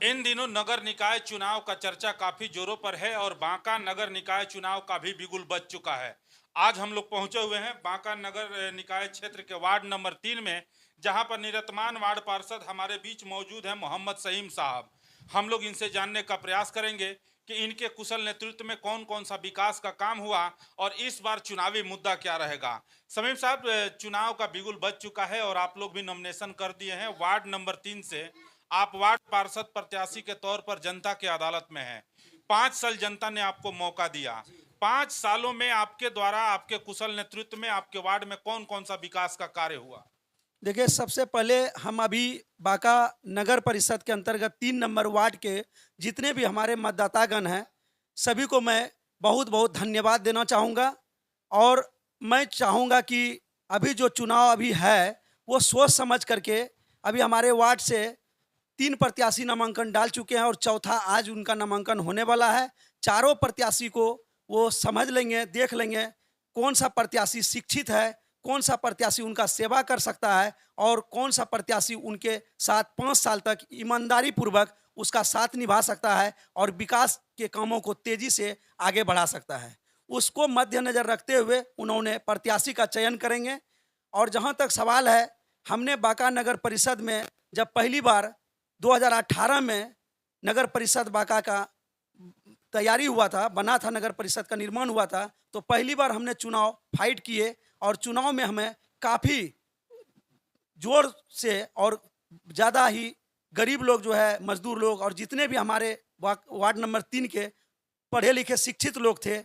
इन दिनों नगर निकाय चुनाव का चर्चा काफी जोरों पर है और बांका नगर निकाय चुनाव का भी बिगुल बज चुका है। आज हम लोग पहुंचे हुए हैं बांका नगर निकाय क्षेत्र के वार्ड नंबर 3 में, जहां पर निवर्तमान वार्ड पार्षद हमारे बीच मौजूद हैं मोहम्मद सहीम साहब। हम लोग इनसे जानने का प्रयास करेंगे कि इनके कुशल नेतृत्व में कौन कौन सा विकास का काम हुआ और इस बार चुनावी मुद्दा क्या रहेगा। समीम साहब, चुनाव का बिगुल बज चुका है और आप लोग भी नॉमिनेशन कर दिए हैं वार्ड नंबर 3 से। आप वार्ड पार्षद प्रत्याशी के तौर पर जनता की अदालत में हैं। 5 साल जनता ने आपको मौका दिया। 5 सालों में आपके द्वारा, आपके कुशल नेतृत्व में आपके वार्ड में कौन कौन सा विकास का कार्य हुआ? देखिए, सबसे पहले हम अभी बांका नगर परिषद के अंतर्गत 3 नंबर वार्ड के जितने भी हमारे मतदातागण हैं, सभी को मैं बहुत बहुत धन्यवाद देना चाहूँगा। और मैं चाहूँगा कि अभी जो चुनाव अभी है, वो सोच समझ करके अभी हमारे वार्ड से 3 प्रत्याशी नामांकन डाल चुके हैं और चौथा आज उनका नामांकन होने वाला है। चारों प्रत्याशी को वो समझ लेंगे, देख लेंगे कौन सा प्रत्याशी शिक्षित है, कौन सा प्रत्याशी उनका सेवा कर सकता है और कौन सा प्रत्याशी उनके साथ 5 साल तक ईमानदारी पूर्वक उसका साथ निभा सकता है और विकास के कामों को तेजी से आगे बढ़ा सकता है। उसको मद्देनजर रखते हुए उन्होंने प्रत्याशी का चयन करेंगे। और जहाँ तक सवाल है, हमने बांका नगर परिषद में जब पहली बार 2018 में नगर परिषद बांका का तैयारी हुआ था, बना था, नगर परिषद का निर्माण हुआ था, तो पहली बार हमने चुनाव फाइट किए और चुनाव में हमें काफ़ी जोर से और ज़्यादा ही गरीब लोग जो है, मजदूर लोग और जितने भी हमारे वार्ड नंबर 3 के पढ़े लिखे शिक्षित लोग थे,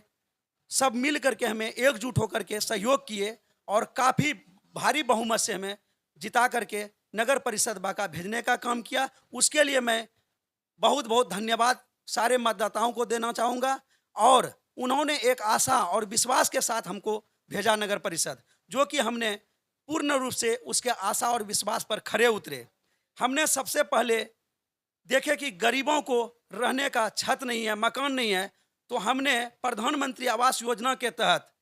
सब मिल करके हमें एकजुट होकर के सहयोग किए और काफ़ी भारी बहुमत से हमें जिता करके नगर परिषद बांका भेजने का काम किया। उसके लिए मैं बहुत बहुत धन्यवाद सारे मतदाताओं को देना चाहूँगा। और उन्होंने एक आशा और विश्वास के साथ हमको भेजा नगर परिषद, जो कि हमने पूर्ण रूप से उसके आशा और विश्वास पर खरे उतरे। हमने सबसे पहले देखे कि गरीबों को रहने का छत नहीं है, मकान नहीं है, तो हमने प्रधानमंत्री आवास योजना के तहत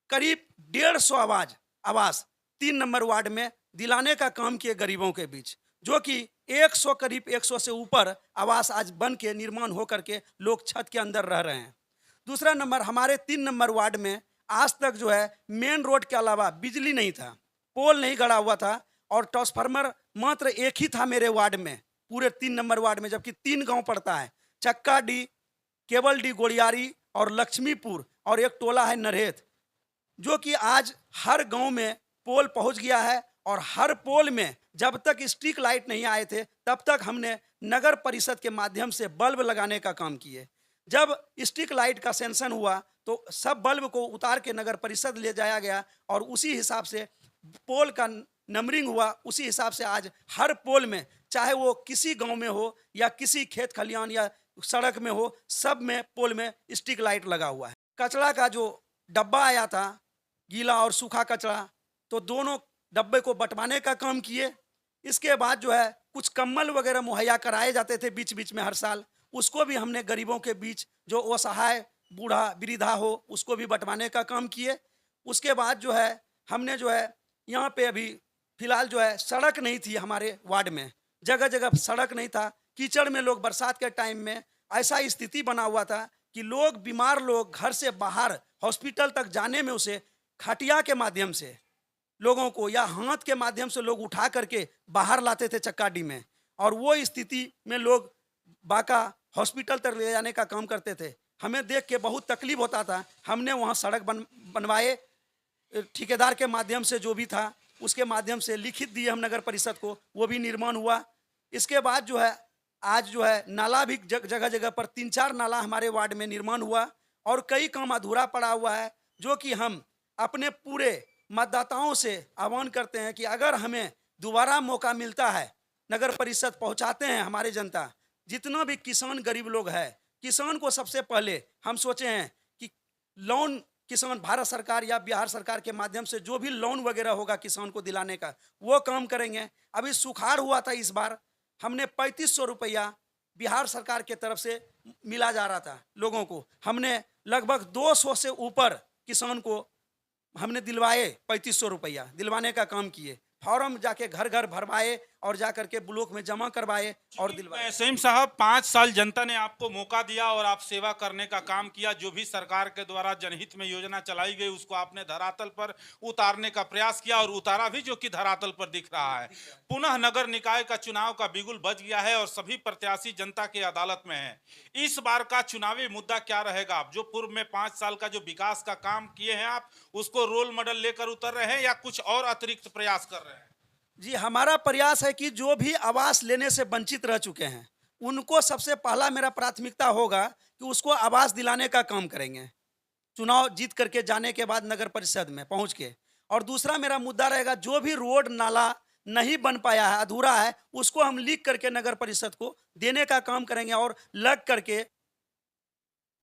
करीब 150 आवास 3 नंबर वार्ड में दिलाने का काम किए गरीबों के बीच, जो कि 100 करीब 100 से ऊपर आवास आज बन के निर्माण हो करके लोग छत के अंदर रह रहे हैं। दूसरा नंबर, हमारे 3 नंबर वार्ड में आज तक जो है मेन रोड के अलावा बिजली नहीं था, पोल नहीं गड़ा हुआ था और ट्रांसफार्मर मात्र एक ही था मेरे वार्ड में, पूरे 3 नंबर वार्ड में, जबकि 3 गांव पड़ता है, चक्का डी, केवल डी, गोड़ियारी और लक्ष्मीपुर और एक टोला है नरहेत, जो कि आज हर गांव में पोल पहुंच गया है। और हर पोल में जब तक स्ट्रीट लाइट नहीं आए थे, तब तक हमने नगर परिषद के माध्यम से बल्ब लगाने का काम किए। जब स्ट्रीट लाइट का सेंक्शन हुआ तो सब बल्ब को उतार के नगर परिषद ले जाया गया और उसी हिसाब से पोल का नंबरिंग हुआ। उसी हिसाब से आज हर पोल में, चाहे वो किसी गांव में हो या किसी खेत खलियान या सड़क में हो, सब में पोल में स्ट्रीट लाइट लगा हुआ है। कचरा का जो डब्बा आया था, गीला और सूखा कचरा, तो दोनों डब्बे को बंटवाने का काम किए। इसके बाद जो है कुछ कम्बल वगैरह मुहैया कराए जाते थे बीच बीच में हर साल, उसको भी हमने गरीबों के बीच, जो असहाय बूढ़ा वृद्धा हो, उसको भी बंटवाने का काम किए। उसके बाद जो है हमने जो है यहाँ पे अभी फिलहाल जो है सड़क नहीं थी हमारे वार्ड में, जगह जगह सड़क नहीं था, कीचड़ में लोग बरसात के टाइम में ऐसा स्थिति बना हुआ था कि लोग, बीमार लोग घर से बाहर हॉस्पिटल तक जाने में उसे खटिया के माध्यम से लोगों को या हाथ के माध्यम से लोग उठा करके बाहर लाते थे चक्काडी में, और वो स्थिति में लोग बांका हॉस्पिटल तक ले जाने का काम करते थे। हमें देख के बहुत तकलीफ होता था। हमने वहाँ सड़क बनवाए, ठेकेदार के माध्यम से जो भी था उसके माध्यम से लिखित दिए हम नगर परिषद को, वो भी निर्माण हुआ। इसके बाद जो है आज जो है नाला भी जगह जगह पर 3-4 नाला हमारे वार्ड में निर्माण हुआ और कई काम अधूरा पड़ा हुआ है, जो कि हम अपने पूरे मतदाताओं से आह्वान करते हैं कि अगर हमें दोबारा मौका मिलता है, नगर परिषद पहुंचाते हैं हमारे जनता, जितना भी किसान गरीब लोग हैं, किसान को सबसे पहले हम सोचे हैं कि लोन, किसान भारत सरकार या बिहार सरकार के माध्यम से जो भी लोन वगैरह होगा किसान को दिलाने का, वो काम करेंगे। अभी सुखाड़ हुआ था, इस बार हमने 3500 रुपया बिहार सरकार के तरफ से मिला जा रहा था लोगों को, हमने लगभग 200 से ऊपर किसान को हमने दिलवाए, 3500 रुपया दिलवाने का काम किए। फॉर्म जाके घर घर भरवाए और जा करके ब्लॉक में जमा करवाए और दिलवाए। सईम साहब, 5 साल जनता ने आपको मौका दिया और आप सेवा करने का काम किया। जो भी सरकार के द्वारा जनहित में योजना चलाई गई उसको आपने धरातल पर उतारने का प्रयास किया और उतारा भी, जो कि धरातल पर दिख रहा है। पुनः नगर निकाय का चुनाव का बिगुल बज गया है और सभी प्रत्याशी जनता की अदालत में हैं। इस बार का चुनावी मुद्दा क्या रहेगा? आप जो पूर्व में 5 साल का जो विकास का काम किए हैं, आप उसको रोल मॉडल लेकर उतर रहे हैं या कुछ और अतिरिक्त प्रयास कर रहे हैं? जी, हमारा प्रयास है कि जो भी आवास लेने से वंचित रह चुके हैं उनको सबसे पहला मेरा प्राथमिकता होगा कि उसको आवास दिलाने का काम करेंगे, चुनाव जीत करके जाने के बाद नगर परिषद में पहुंच के। और दूसरा मेरा मुद्दा रहेगा, जो भी रोड नाला नहीं बन पाया है, अधूरा है, उसको हम लिख करके नगर परिषद को देने का काम करेंगे और लग करके